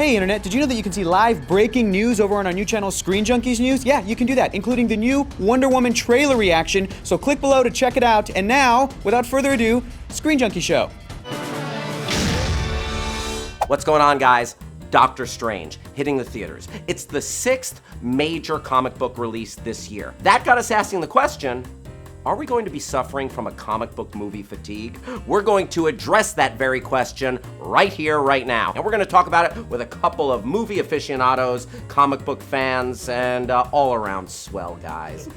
Hey Internet, did you know that you can see live breaking news over on our new channel, ScreenJunkies News? Yeah, you can do that, including the new Wonder Woman trailer reaction, so click below to check it out. And now, without further ado, Screen Junkie Show. What's going on, guys? Doctor Strange, hitting the theaters. It's the 6th major comic book release this year. That got us asking the question, are we going to be suffering from a comic book movie fatigue? We're going to address that very question right here, right now. And we're going to talk about it with a couple of movie aficionados, comic book fans, and all-around swell guys.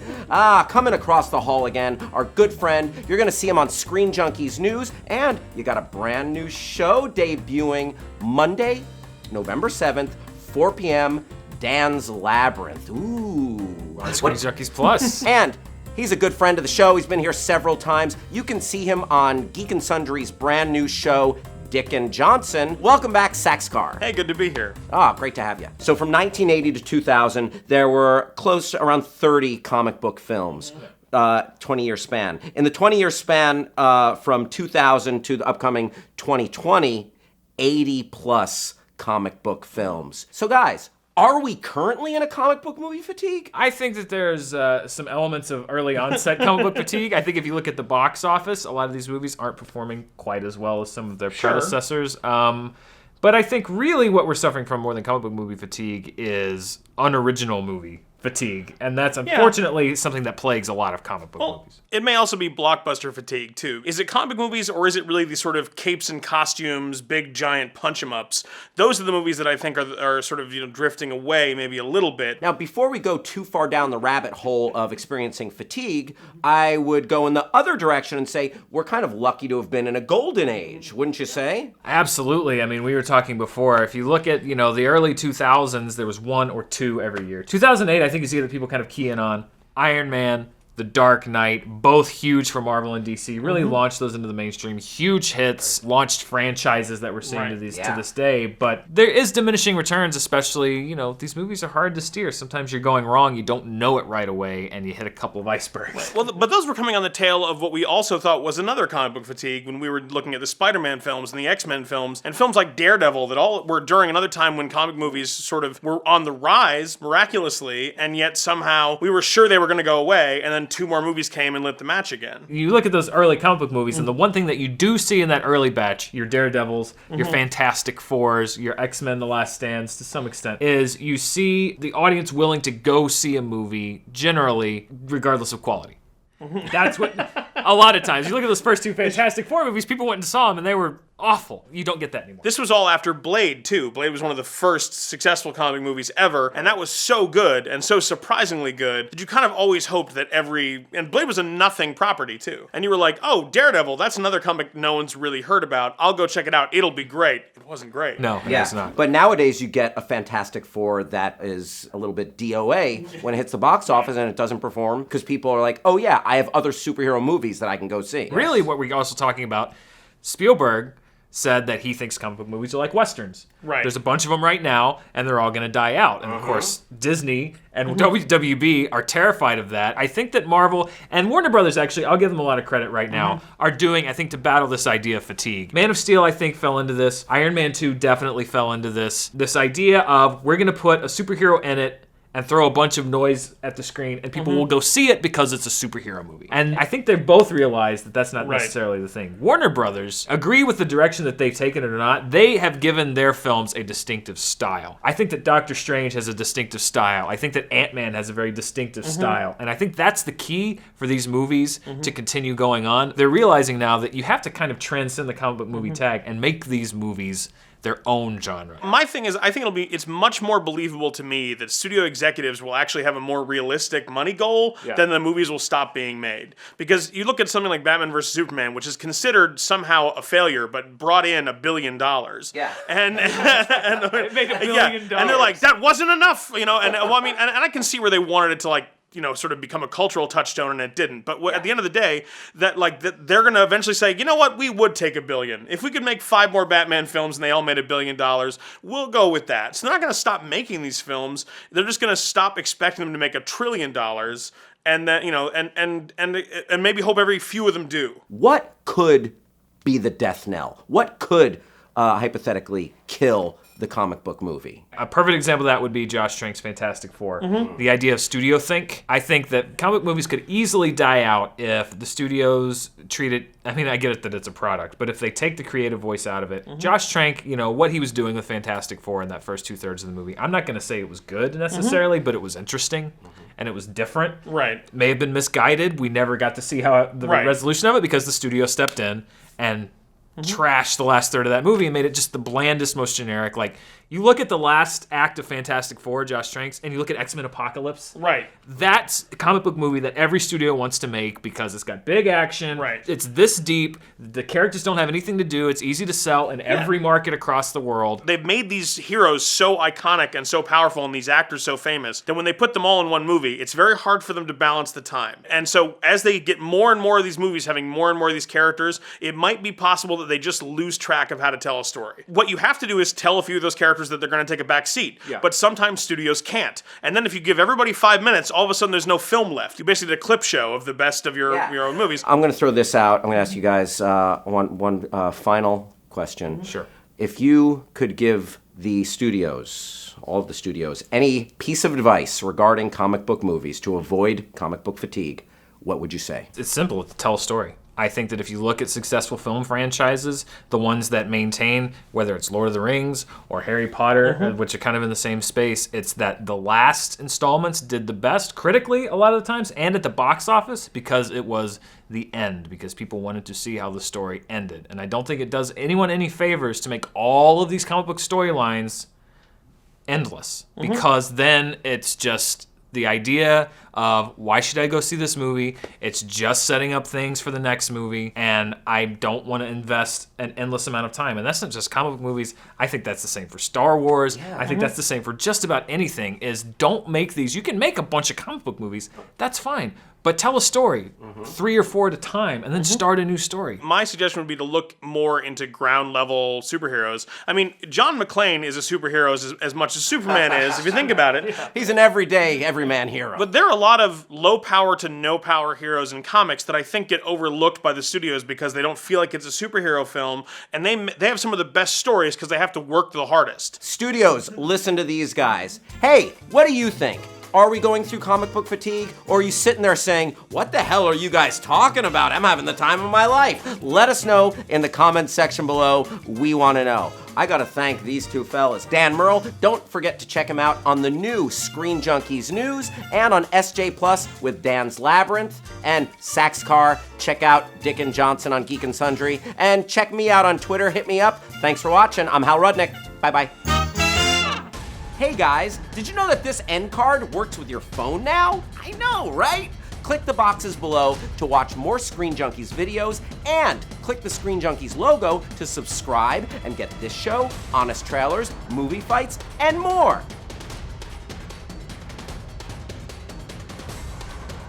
Coming across the hall again, our good friend. You're going to see him on Screen Junkies News, and you got a brand new show debuting Monday, November 7th, 4 p.m., Dan's Labyrinth. Ooh. On Screen Junkies Plus. And he's a good friend of the show. He's been here several times. You can see him on Geek and Sundry's brand new show, Dick and Johnson. Welcome back, Saxcar. Hey, good to be here. Great to have you. So from 1980 to 2000, there were close to around 30 comic book films. 20-year span. In the 20-year span from 2000 to the upcoming 2020, 80 plus comic book films. So guys, are we currently in a comic book movie fatigue? I think that there's some elements of early onset comic book fatigue. I think if you look at the box office, a lot of these movies aren't performing quite as well as some of their predecessors. But I think really what we're suffering from more than comic book movie fatigue is unoriginal movie fatigue, and that's unfortunately something that plagues a lot of comic book movies. It may also be blockbuster fatigue too. Is it comic movies, or is it really these sort of capes and costumes, big giant punch-em-ups? Those are the movies that I think are sort of drifting away maybe a little bit. Now, before we go too far down the rabbit hole of experiencing fatigue, I would go in the other direction and say we're kind of lucky to have been in a golden age, wouldn't you say? Absolutely. I mean, we were talking before. If you look at the early 2000s, there was one or two every year. 2008, I think you see that people kind of key in on Iron Man, The Dark Knight, both huge for Marvel and DC, really launched those into the mainstream. Huge hits, launched franchises that we're seeing to this day. But there is diminishing returns, especially, these movies are hard to steer. Sometimes you're going wrong, you don't know it right away, and you hit a couple of icebergs. Well, but those were coming on the tail of what we also thought was another comic book fatigue when we were looking at the Spider-Man films and the X-Men films, and films like Daredevil that all were during another time when comic movies sort of were on the rise, miraculously, and yet somehow we were sure they were going to go away, and then 2 more movies came and lit the match again. You look at those early comic book movies, and the one thing that you do see in that early batch, your Daredevils, your Fantastic Fours, your X-Men The Last Stands to some extent, is you see the audience willing to go see a movie generally regardless of quality. That's what, a lot of times, you look at those first 2 Fantastic Four movies, people went and saw them and they were awful. You don't get that anymore. This was all after Blade, too. Blade was one of the first successful comic movies ever, and that was so good, and so surprisingly good, that you kind of always hoped that and Blade was a nothing property, too. And you were like, oh, Daredevil, that's another comic no one's really heard about. I'll go check it out. It'll be great. It wasn't great. No, it's not. But nowadays you get a Fantastic Four that is a little bit DOA when it hits the box office and it doesn't perform, because people are like, oh yeah, I have other superhero movies that I can go see. Really, what we're also talking about, Spielberg said that he thinks comic book movies are like Westerns. Right. There's a bunch of them right now, and they're all going to die out. And of course, Disney and WWB are terrified of that. I think that Marvel and Warner Brothers, actually, I'll give them a lot of credit right now, are doing, I think, to battle this idea of fatigue. Man of Steel, I think, fell into this. Iron Man 2 definitely fell into this. This idea of we're going to put a superhero in it and throw a bunch of noise at the screen, and people will go see it because it's a superhero movie. And I think they both realize that that's not necessarily the thing. Warner Brothers, agree with the direction that they've taken it or not, they have given their films a distinctive style. I think that Doctor Strange has a distinctive style. I think that Ant-Man has a very distinctive style. And I think that's the key for these movies to continue going on. They're realizing now that you have to kind of transcend the comic book movie tag and make these movies their own genre. My thing is, I think it's much more believable to me that studio executives will actually have a more realistic money goal than the movies will stop being made. Because you look at something like Batman vs. Superman, which is considered somehow a failure, but brought in $1 billion. Yeah. And It made $1 billion. And they're like, that wasn't enough, and I can see where they wanted it to sort of become a cultural touchstone, and it didn't. But at the end of the day, that they're going to eventually say, you know what, we would take $1 billion. If we could make 5 more Batman films and they all made $1 billion, we'll go with that. So they're not going to stop making these films. They're just going to stop expecting them to make $1 trillion, and then and maybe hope every few of them do. What could be the death knell? What could hypothetically kill the comic book movie. A perfect example of that would be Josh Trank's Fantastic Four. The idea of studio think. I think that comic book movies could easily die out if the studios treat it, I mean, I get it that it's a product, but if they take the creative voice out of it, Josh Trank, you know, what he was doing with Fantastic Four in that first 2/3 of the movie, I'm not going to say it was good necessarily, but it was interesting. And it was different. Right. May have been misguided. We never got to see how the resolution of it because the studio stepped in and trashed the last third of that movie and made it just the blandest, most generic. Like, you look at the last act of Fantastic Four, Josh Trank's, and you look at X-Men Apocalypse. Right. That's a comic book movie that every studio wants to make because it's got big action. Right. It's this deep. The characters don't have anything to do. It's easy to sell in every market across the world. They've made these heroes so iconic and so powerful and these actors so famous that when they put them all in one movie, it's very hard for them to balance the time. And so as they get more and more of these movies having more and more of these characters, it might be possible that they just lose track of how to tell a story. What you have to do is tell a few of those characters that they're going to take a back seat. Yeah. But sometimes studios can't. And then if you give everybody 5 minutes, all of a sudden there's no film left. You basically did a clip show of the best of your own movies. I'm going to throw this out. I'm going to ask you guys one final question. Sure. If you could give the studios, all of the studios, any piece of advice regarding comic book movies to avoid comic book fatigue, what would you say? It's simple. It's tell a story. I think that if you look at successful film franchises, the ones that maintain, whether it's Lord of the Rings or Harry Potter, which are kind of in the same space, it's that the last installments did the best critically a lot of the times and at the box office because it was the end, because people wanted to see how the story ended. And I don't think it does anyone any favors to make all of these comic book storylines endless, because then it's just the idea of why should I go see this movie? It's just setting up things for the next movie, and I don't want to invest an endless amount of time. And that's not just comic book movies. I think that's the same for Star Wars. I think that's the same for just about anything, is don't make these. You can make a bunch of comic book movies. That's fine. But tell a story, 3 or 4 at a time, and then start a new story. My suggestion would be to look more into ground level superheroes. I mean, John McClane is a superhero as much as Superman is, if you think about it. He's an everyman hero. But there are a lot of low power to no power heroes in comics that I think get overlooked by the studios because they don't feel like it's a superhero film, and they have some of the best stories because they have to work the hardest. Studios, listen to these guys. Hey, what do you think? Are we going through comic book fatigue? Or are you sitting there saying, what the hell are you guys talking about? I'm having the time of my life. Let us know in the comments section below. We want to know. I gotta thank these two fellas. Dan Merle, don't forget to check him out on the new Screen Junkies News and on SJ Plus with Dan's Labyrinth. And Saxcar, check out Dick and Johnson on Geek and Sundry. And check me out on Twitter, hit me up. Thanks for watching. I'm Hal Rudnick. Bye-bye. Hey guys, did you know that this end card works with your phone now? I know, right? Click the boxes below to watch more Screen Junkies videos and click the Screen Junkies logo to subscribe and get this show, honest trailers, movie fights, and more.